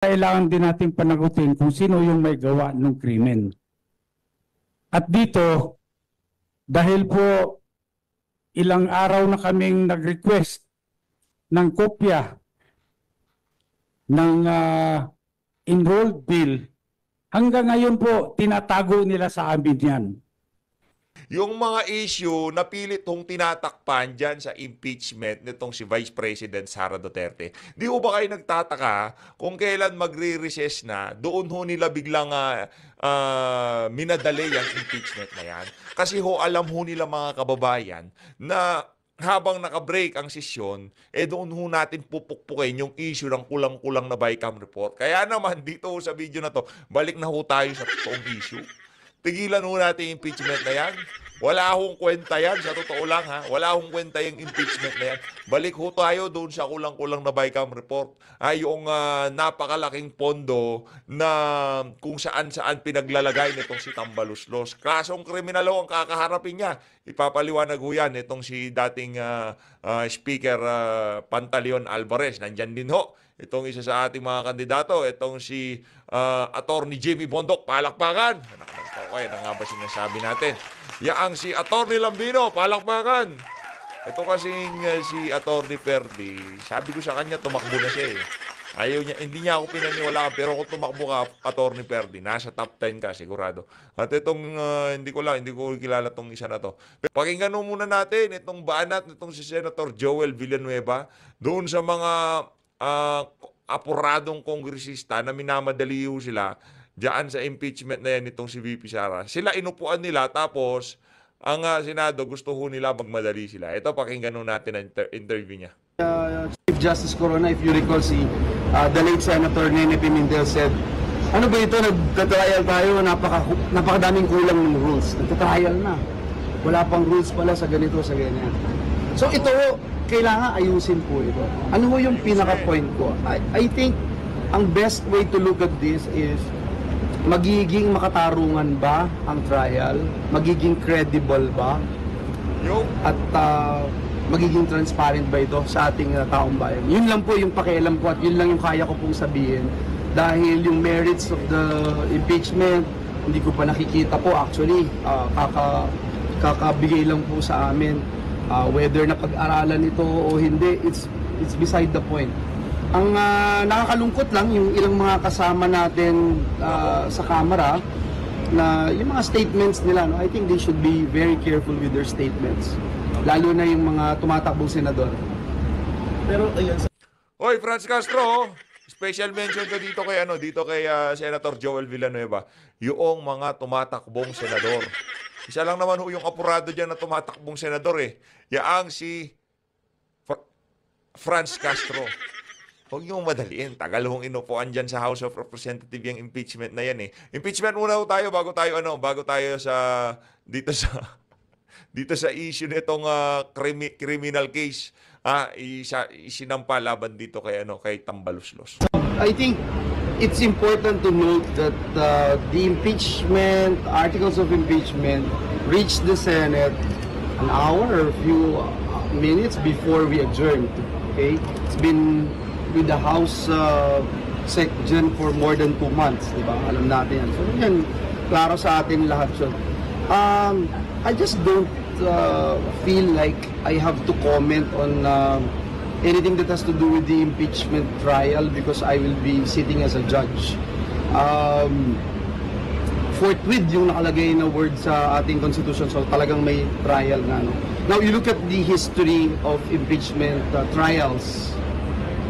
kailangan din natin panagutin kung sino yung may gawa ng krimen. At dito, dahil po ilang araw na kaming nag-request ng kopya ng enrolled bill, hanggang ngayon po tinatago nila sa amin yan. Yung mga issue na pilit hong tinatakpan dyan sa impeachment nitong si Vice President Sara Duterte. Di ho ba kayo nagtataka kung kailan magre-recess na, doon ho nila biglang minadali yung impeachment na yan? Kasi ho alam ho nila mga kababayan na habang naka-break ang sesyon, doon ho natin pupukpukin yung issue ng kulang-kulang na BICAM report. Kaya naman dito sa video na to, balik na ho tayo sa totoong issue. Tigilan ho natin yung impeachment na yan. Wala akong kwenta yan, sa totoo lang ha. Wala akong kwenta yung impeachment na yan. Balik ho tayo doon sa kulang-kulang na BICAM report. Yung napakalaking pondo na kung saan-saan pinaglalagay nitong si Tambaluslos. Kasong kriminal ho ang kakaharapin niya. Ipapaliwanag ho yan itong si dating Speaker Pantaleon Alvarez. Nandyan din ho. Itong isa sa ating mga kandidato, itong si Attorney Jimmy Bondok, palakpakan. Okay, na nga ba sinasabi natin? Yaang si Attorney Lambino, palakpakan. Ito kasing si Attorney Perdi, sabi ko sa kanya, tumakbo na siya eh. Ayaw niya, hindi niya ako pinaniwalaan, pero kung tumakbo ka, Attorney Perdi, nasa top 10 ka, sigurado. At itong, hindi ko kilala itong isa na to. Pakinggan muna natin itong banat nitong si Senator Joel Villanueva, doon sa mga apuradong kongresista na minamadali sila diyan sa impeachment na yan itong si VP Sara. Sila inupuan nila tapos ang Senado gusto ho nila magmadali sila. Ito pakinggan natin ang interview niya. Chief Justice Corona, if you recall the late Senator Nene Pimentel said, ano ba ito, nagtatrial tayo, napakadaming kulang ng rules. Nagtatrial na. Wala pang rules pala sa ganito, sa ganyan. So ito, kailangan ayusin po ito. Ano mo yung pinaka-point ko? I think ang best way to look at this is magiging makatarungan ba ang trial? Magiging credible ba? At magiging transparent ba ito sa ating taong bayan? Yun lang po yung pakialam ko at yun lang yung kaya ko pong sabihin. Dahil yung merits of the impeachment, hindi ko pa nakikita po actually. Kakabigay lang po sa amin. Whether napag-aralan ito o hindi, it's beside the point. Ang nakakalungkot lang yung ilang mga kasama natin sa Kamara na yung mga statements nila, no? I think they should be very careful with their statements. Lalo na yung mga tumatakbong senador. Pero ayun. Hoy, Franz Castro, special mention ko dito kay Senator Joel Villanueva, yung mga tumatakbong senador. Isa lang naman yung apurado diyan na tumatakbong senador eh. Yaang si Franz Castro. Huwag niyong madaliin. Tagal hong inupuan dyan sa House of Representatives yung impeachment na yan eh. Impeachment muna ho tayo bago tayo sa dito sa issue nitong criminal case. Isinampa laban dito kay Tambaluslos. I think it's important to note that the impeachment, articles of impeachment reached the Senate an hour or a few minutes before we adjourned. Okay? It's been with the House Section for more than 2 months, di ba? Alam natin yan. So yan, klaro sa atin lahat yun. I just don't feel like I have to comment on anything that has to do with the impeachment trial because I will be sitting as a judge. Forthwith yung nakalagay na word sa ating constitution, so talagang may trial na. No? Now, you look at the history of impeachment trials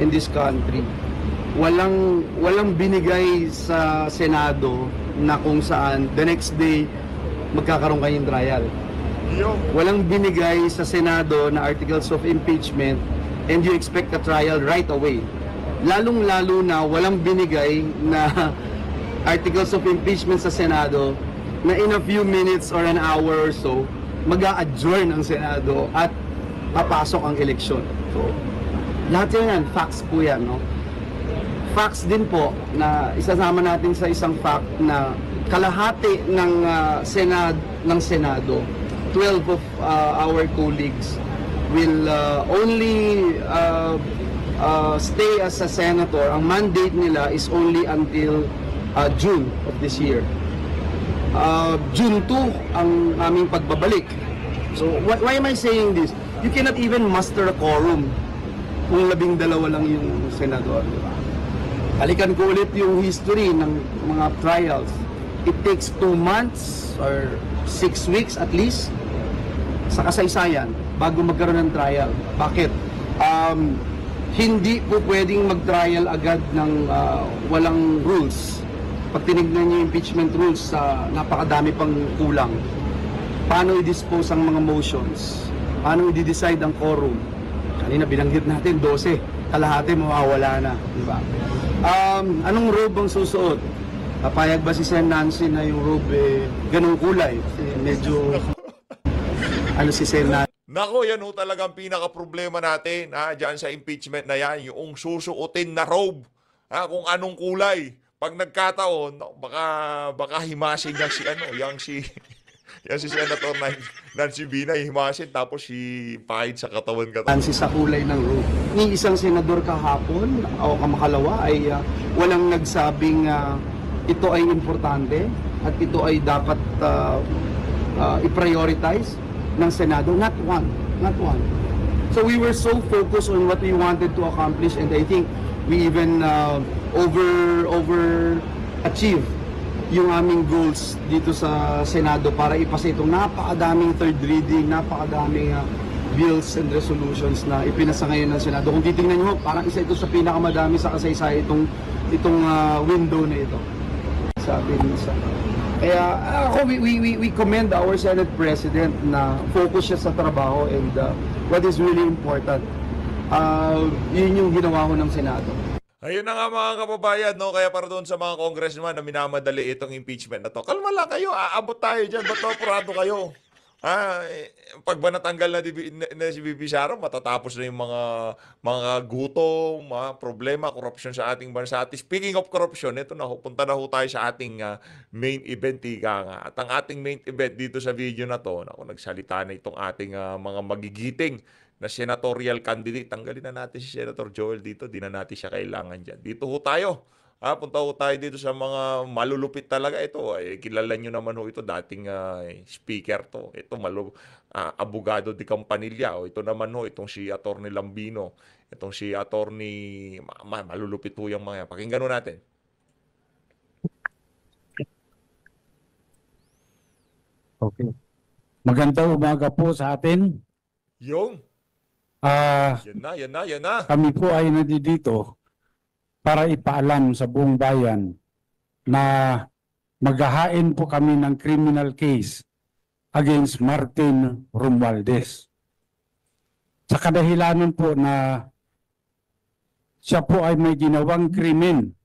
in this country. Walang binigay sa Senado na kung saan the next day magkakaroon kayong trial. Walang binigay sa Senado na articles of impeachment and you expect a trial right away. Lalong-lalo na walang binigay na articles of impeachment sa Senado na in a few minutes or an hour or so mag-a-adjourn ang Senado at papasok ang eleksyon. So, lahat yan, facts po yan, no? Facts din po na isasama natin sa isang fact na kalahati ng Senado, 12 of our colleagues will only stay as a senator, ang mandate nila is only until June of this year. June 2 ang aming pagbabalik. So why am I saying this? You cannot even muster a quorum kung 12 lang yung senador, di ba? Balikan ko ulit yung history ng mga trials. It takes 2 months or 6 weeks at least sa kasaysayan bago magkaroon ng trial. Bakit? Hindi po pwedeng mag-trial agad ng walang rules. Pag tinignan niyo yung impeachment rules, napakadami pang kulang. Paano i-dispose ang mga motions? Paano i-decide ang quorum? Kanina binanggit natin 12, kalahati mawawala na, di ba? Anong robe ang susuot? Papayag ba si Sen. Nancy na yung robe ganung kulay? Kasi medyo ano si Sen. Nancy? Nako, yan ho talagang pinaka-problema natin dyan sa impeachment na yan, yung susuotin na robe, kung anong kulay. Pag nagkataon, baka himasin niya si yan si Senator Nancy Binay, himasin tapos si pahid sa katawan. Nancy sa kulay ng robe. Ni isang senador kahapon o kamakalawa ay walang nagsabing ito ay importante at ito ay dapat i-prioritize ng Senado. Not one. So we were so focused on what we wanted to accomplish, and I think we even overachieve yung aming goals dito sa Senado para ipasa itong napakadaming third reading, napakadaming bills and resolutions na ipinasa ngayon ng Senado. Kung titingnan nyo, parang isa ito sa pinakamadami sa kasaysayan itong window na ito. Sabi niya. Kaya ako, we commend our Senate President na focus siya sa trabaho and what is really important. Yun yung ginawa ko ng Senado. Ayun na nga mga kababayan, no? Kaya para doon sa mga congressman na minamadali itong impeachment na to, kalma lang kayo, aabot tayo dyan, ba't naapurado kayo? Pag ba natanggal na si VP Sara, matatapos na yung mga gutom, problema, korupsyon sa ating bansa. At speaking of corruption, ito na, punta na ho tayo sa ating main event, ika nga. At ang ating main event dito sa video na to, nagsalita na itong ating mga magigiting na senatorial candidate. Tanggalin na natin si Senator Joel dito, di na natin siya kailangan dyan. Dito ho tayo. Punta ho tayo dito sa mga malulupit talaga. Ito, kilala nyo naman ho ito, dating speaker to. Ito, abogado di Campanilla. Ito naman ho, itong si Atty. Lambino. Itong si Atty. Malulupit ho yung mga yan. Pakinggan ho natin. Okay. Magandang umaga po sa atin. Yung? Yan na. Kami po ay nandito para ipaalam sa buong bayan na maghahain po kami ng criminal case against Martin Romualdez. Sa kadahilanan po na siya po ay may ginawang krimen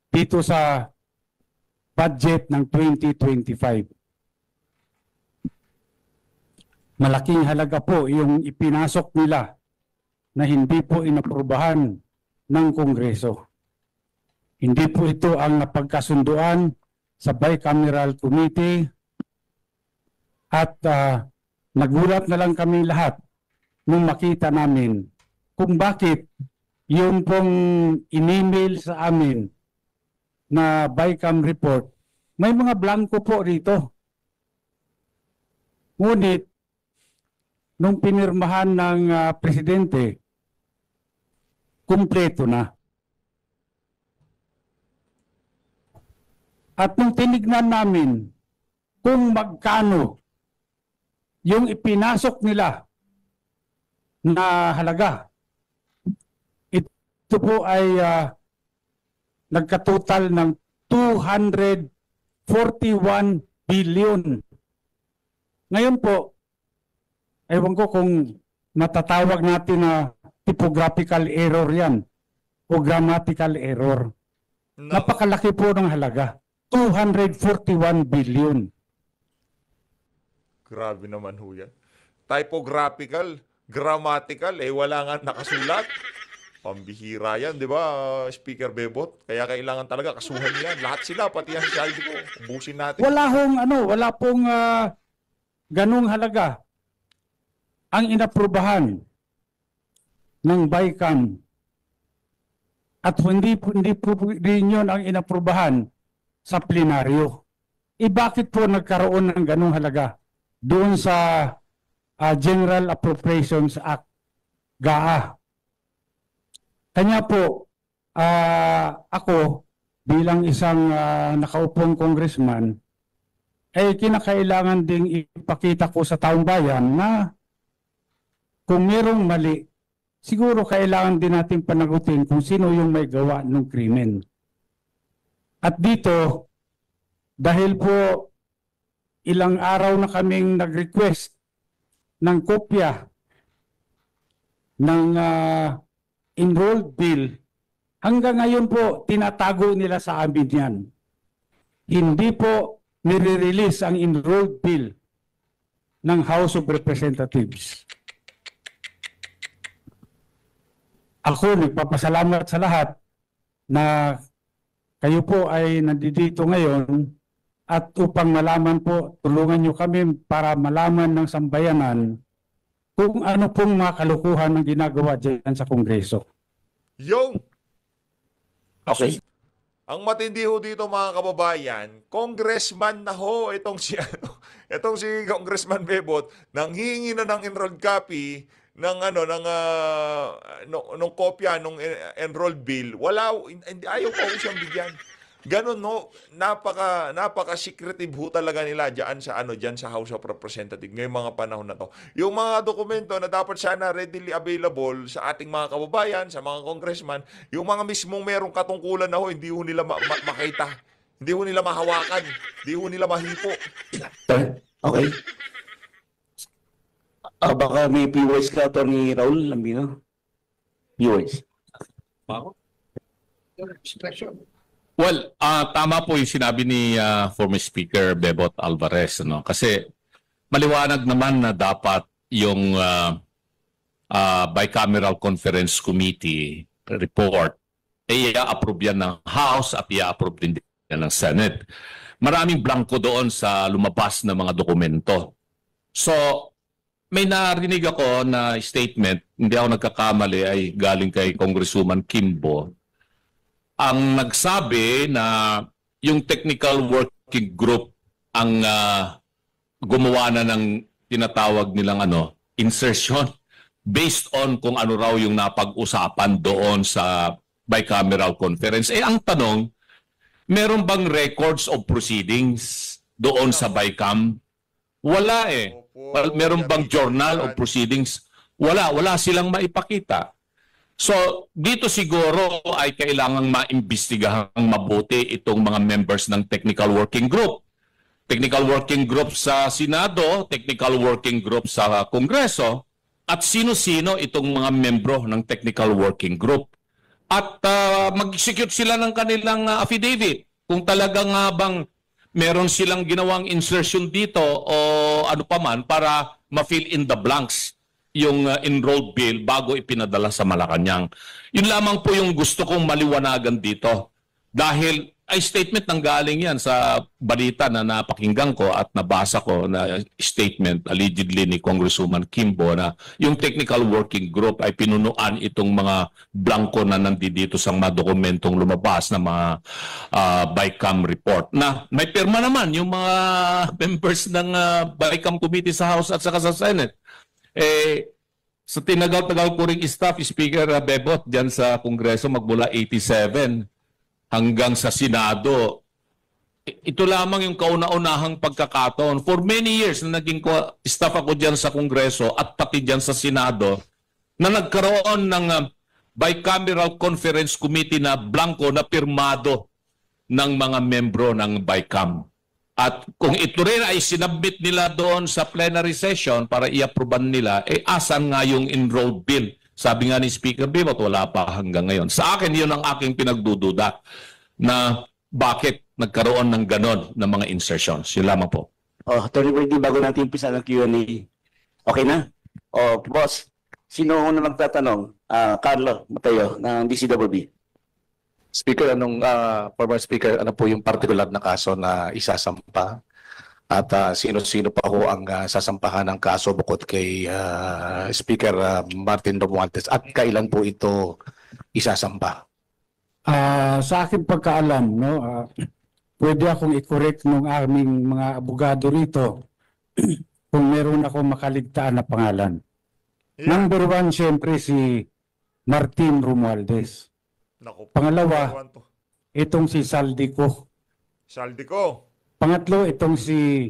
dito sa budget ng 2025. Malaking halaga po yung ipinasok nila na hindi po inaprubahan ng Kongreso. Hindi po ito ang napagkasunduan sa Bicameral Committee at nagulat na lang kami lahat nung makita namin kung bakit yung pong in-email sa amin na Bicam report, may mga blanco po rito. Ngunit, nung pinirmahan ng presidente, kumpleto na. At nung tinignan namin kung magkano yung ipinasok nila na halaga, ito po ay nagkatotal ng 241 billion. Ngayon po, ewan ko kung matatawag natin na typographical error yan o grammatical error. No. Napakalaki po ng halaga. 241 billion. Grabe naman ho yan. Typographical, grammatical, wala nga nakasulat. Pambihira yan, di ba, Speaker Bebot? Kaya kailangan talaga kasuhan yan. Lahat sila, pati yan si Aldi ko. Ubusin natin. Wala pong ganung halaga ang inaprubahan ng Bicam at hindi po rin yun ang inaprubahan sa plenaryo. Bakit po nagkaroon ng ganung halaga doon sa General Appropriations Act, GAA? Kanya po, ako bilang isang nakaupong congressman, ay kinakailangan ding ipakita ko sa taong bayan na kung merong mali, siguro kailangan din natin panagutin kung sino yung may gawa ng krimen. At dito, dahil po ilang araw na kaming nag-request ng kopya ng enrolled bill, hanggang ngayon po tinatago nila sa amin yan. Hindi po nire-release ang enrolled bill ng House of Representatives. Ako nagpapasalamat sa lahat na kayo po ay nandito ngayon at upang malaman po, tulungan nyo kami para malaman ng sambayanan kung ano pong mga kalukuhan ang ginagawa dyan sa Kongreso. Yung Okay. ang matindi ho dito mga kababayan, congressman na ho itong si Congressman Bebot nang hihingi na ng enrolled copy ng nung kopya nung enrolled bill. Wala, hindi, ayaw pa ho siyang bigyan. Ganun no, napaka secretive ho talaga nila diyan sa House of Representatives ngayong mga panahon na to. Yung mga dokumento na dapat sana readily available sa ating mga kababayan, sa mga congressman, yung mga mismong merong katungkulan na ho, hindi ho nila makita. Hindi ho nila mahawakan, hindi ho nila mahipo. Okay. Baka may viewers ka, Atty. Raul Lambino. Viewers. Well, tama po yung sinabi ni former Speaker Bebot Alvarez, no? Kasi maliwanag naman na dapat yung Bicameral Conference Committee report ay i-approve yan ng House at i-approve din yan ng Senate. Maraming blanco doon sa lumabas na mga dokumento. So, may narinig ako na statement, hindi ako nagkakamali, ay galing kay Congresswoman Kimbo, ang nagsabi na yung technical working group ang gumawa na ng tinatawag nilang insertion based on kung ano raw yung napag-usapan doon sa bicameral conference. Ang tanong, meron bang records of proceedings doon sa BICAM? Wala eh. Well, meron bang journal of proceedings? Wala silang maipakita. So, dito siguro ay kailangang maimbestigahang mabuti itong mga members ng Technical Working Group. Technical Working Group sa Senado, Technical Working Group sa Kongreso, at sino-sino itong mga membro ng Technical Working Group. At mag-execute sila ng kanilang affidavit. Kung talagang bang meron silang ginawang insertion dito o ano pa man para ma-fill in the blanks yung enrolled bill bago ipinadala sa Malacanang. Yun lamang po yung gusto kong maliwanagan dito. Dahil ay statement nang galing yan sa balita na napakinggan ko at nabasa ko na statement allegedly ni Congresswoman Kimbo na yung technical working group ay pinunuan itong mga blanco na nandito sa mga dokumentong lumabas na mga BICAM report. Na may pirma naman yung mga members ng BICAM committee sa House at saka sa Senate. Sa tinagal-tagal ko ring staff, Speaker Bebot, dyan sa Kongreso, magmula 87 hanggang sa Senado, ito lamang yung kauna-unahang pagkakataon. For many years na naging staff ako dyan sa Kongreso at pati dyan sa Senado, na nagkaroon ng Bicameral Conference Committee na blanco na pirmado ng mga membro ng BICAM. At kung ito rin ay sinabit nila doon sa plenary session para i-approvean nila, asan nga yung enrolled bill? Sabi nga ni Speaker Bebot, wala pa hanggang ngayon. Sa akin, yun ang aking pinagdududa na bakit nagkaroon ng ganon na mga insertions. Yun lamang po. Atty. Brady, bago natin umpisa ng Q&A, okay na? Boss, sino na magtatanong? Carlo Mateo ng DCWB. Speaker, former Speaker, ano po yung particular na kaso na isasampa? At sino-sino pa ho ang sasampahan ng kaso bukod kay Speaker Martin Romualdez? At kailan po ito isasampa? Sa akin pagkaalam, no, pwede akong i-correct ng aming mga abogado rito kung meron akong makaligtaan na pangalan. Yeah. Number one, siyempre si Martin Romualdez. Naku, Pangalawa, number one to. itong si Saldico. Saldico. Pangatlo, itong si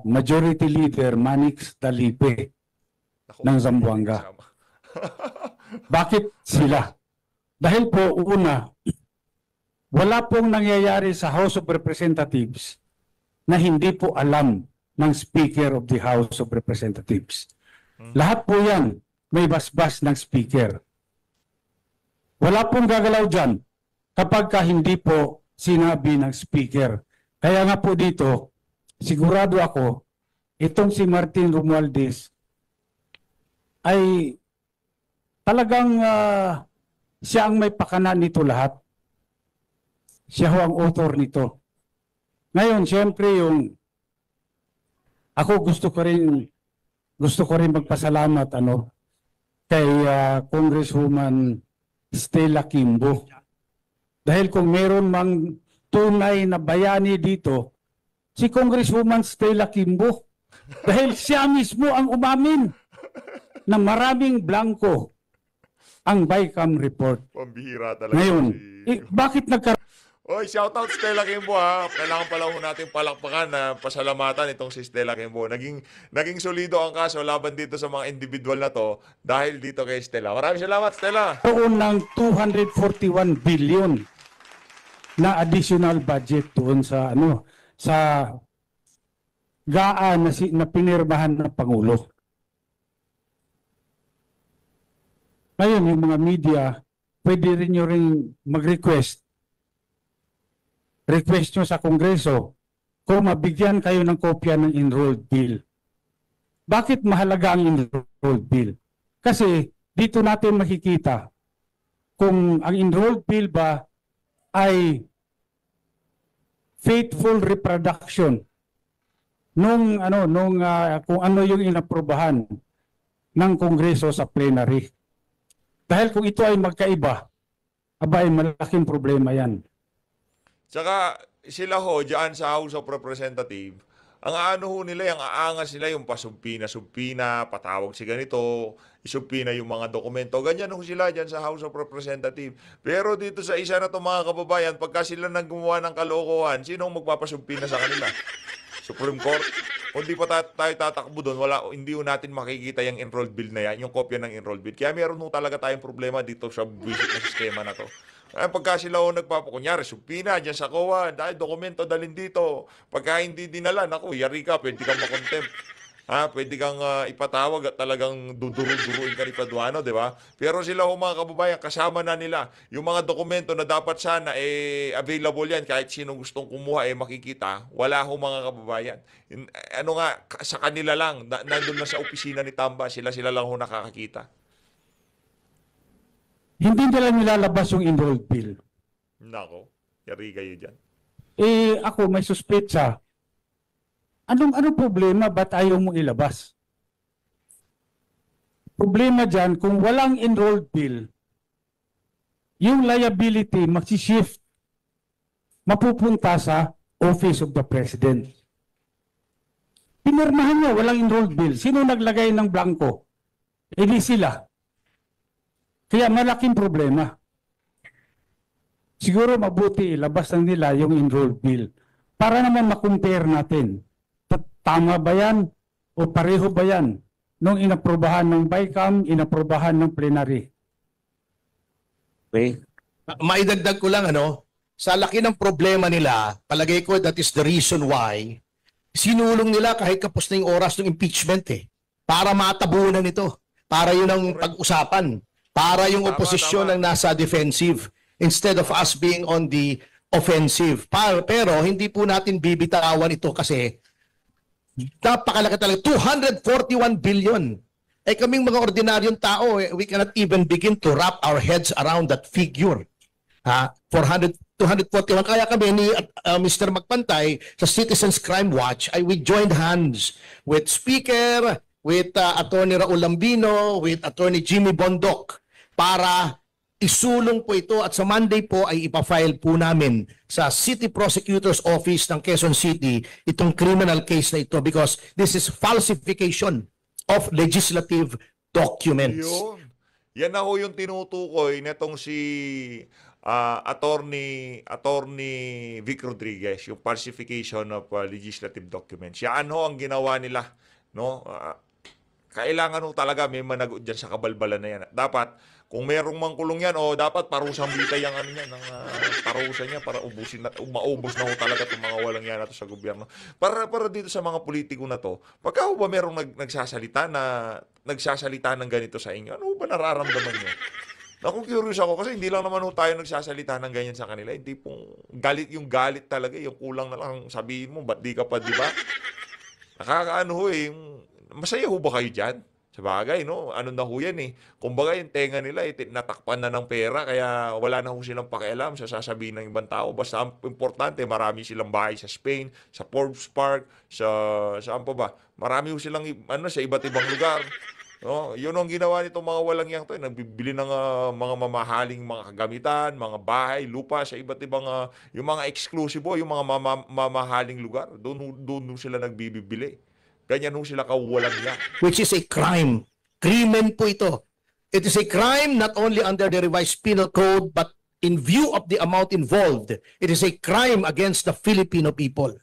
Majority Leader Manix Dalipe Naku, ng Zamboanga. Bakit sila? Dahil po, una, wala pong nangyayari sa House of Representatives na hindi po alam ng Speaker of the House of Representatives. Lahat po yan may basbas ng Speaker. Wala pong gagalaw dyan kapag hindi po sinabi ng Speaker. Kaya nga po dito, sigurado ako, itong si Martin Romualdez ay talagang siya ang may pakanan nito lahat. Siya ho ang author nito. Ngayon, siyempre ako gusto ko rin magpasalamat kay Congresswoman Stella Kimbo. Dahil kung meron mang tunay na bayani dito, si Congresswoman Stella Kimbo. Dahil siya mismo ang umamin na maraming blanco ang BICAM report. Pambihira talaga. Ngayon, bakit Oy, shoutout Stella Kimbo ha. Kailangan pala ho natin palakpakan na pasalamatan itong si Stella Kimbo. Naging solido ang kaso laban dito sa mga individual na to dahil dito kay Stella. Maraming salamat, Stella. nagkaroon ng 241 billion na additional budget doon sa gaan na pinirmahan ng Pangulo. Ngayon, yung mga media, pwede rin nyo rin mag-request nyo sa Kongreso kung mabigyan kayo ng kopya ng enrolled bill. Bakit mahalaga ang enrolled bill? Kasi dito natin makikita kung ang enrolled bill ba ay faithful reproduction kung ano yung inaprobahan ng Kongreso sa plenary. Dahil kung ito ay magkaiba, ay malaking problema yan. Tsaka sila ho, dyan sa House of Representatives, ang ano ho nila, yung aangas nila, yung pasumpina, patawag si ganito, isumpina yung mga dokumento. Ganyan ho sila dyan sa House of Representatives. Pero dito sa isa na to mga kababayan, pagka sila naggumawa ng kalokohan, sino magpapasumpina sa kanila? Supreme Court? O hindi pa tayo tatakbo doon, hindi ho natin makikita yung enrolled bill na yan, yung kopya ng enrolled bill. Kaya meron ho talaga tayong problema dito sa visit na sistema na to. Kaya pagka sila ho kunyari, supina dyan sa COA, dahil dokumento dalhin dito. Pagka hindi dinala, naku, yari ka, pwede kang makontempt. Pwede kang ipatawag at talagang duduruin ka ni Paduano, di ba? Pero sila ho mga kababayan, kasama na nila yung mga dokumento na dapat sana available yan kahit sino gustong kumuha makikita. Wala ho mga kababayan. Sa kanila lang, nandun na sa opisina ni Tamba, sila lang ho nakakakita. Hindi nila nilalabas yung enrolled bill. Nako, yari kayo dyan. Ako may suspetsa. Anong problema? Ba't ayaw mong ilabas? Problema dyan, kung walang enrolled bill, yung liability magsishift, mapupunta sa Office of the President. Pinirmahan niya, walang enrolled bill. Sino naglagay ng blanco? Hindi sila. Kaya malaking problema. Siguro mabuti ilabas na nila yung enrolled bill para naman makumpare natin. Tama ba yan o pareho ba yan nung inaprobahan ng BICAM, inaprobahan ng plenary? Okay. Maidagdag ko lang sa laki ng problema nila, palagay ko that is the reason why sinulong nila kahit kapos na yung oras ng impeachment para matabunan ito, para yun ang pag-usapan, para yung oposisyon ang nasa defensive instead of us being on the offensive. Pero hindi po natin bibitawan ito kasi napakalaki talaga, 241 billion. Kaming mga ordinaryong tao, we cannot even begin to wrap our heads around that figure. 241. Kaya kami ni Mr. Magpantay sa Citizens Crime Watch, we joined hands with Speaker, with Attorney Raul Lambino, with Attorney Jimmy Bondoc para isulong po ito at sa Monday po ay ipafile po namin sa City Prosecutor's Office ng Quezon City itong criminal case na ito because this is falsification of legislative documents. Yun. Yan na ho yung tinutukoy netong si Attorney Vic Rodriguez, yung falsification of legislative documents. Yan ho ang ginawa nila, no? Kailangan ho talaga may managot dyan sa kabalbalan na yan. Dapat, kung merong mangkulong yan, dapat parusang bitay ang ano niya, ng parusa niya para ubusin na, maubos na ho talaga itong mga walang yan na to sa gobyerno. Para dito sa mga politiko na to, pagka ho ba merong nagsasalita ng ganito sa inyo, ano ba nararamdaman nyo? Ako curious ako kasi hindi lang naman ho tayo nagsasalita ng ganyan sa kanila. Hindi pong galit talaga, yung kulang na lang sabihin mo, ba't di ka pa, di ba? Nakakaano ho masaya ho ba kayo dyan? Sabagay, no? Ano na ho yan eh. Kumbaga yung tenga nila, natakpan na ng pera, kaya wala na ho silang pakialam sa sasabihin ng ibang tao. Basta ang importante, marami silang bahay sa Spain, sa Forbes Park, saan pa ba? Marami ho silang sa iba't ibang lugar. No? Yun ang ginawa nitong mga walang yang to. Nagbibili ng mga mamahaling mga kagamitan, mga bahay, lupa sa iba't ibang, yung mga exclusive yung mga mamahaling lugar. Doon sila nagbibili. Ganyan ho sila kawalang yan. Which is a crime. Krimen po ito. It is a crime not only under the revised penal code but in view of the amount involved. It is a crime against the Filipino people.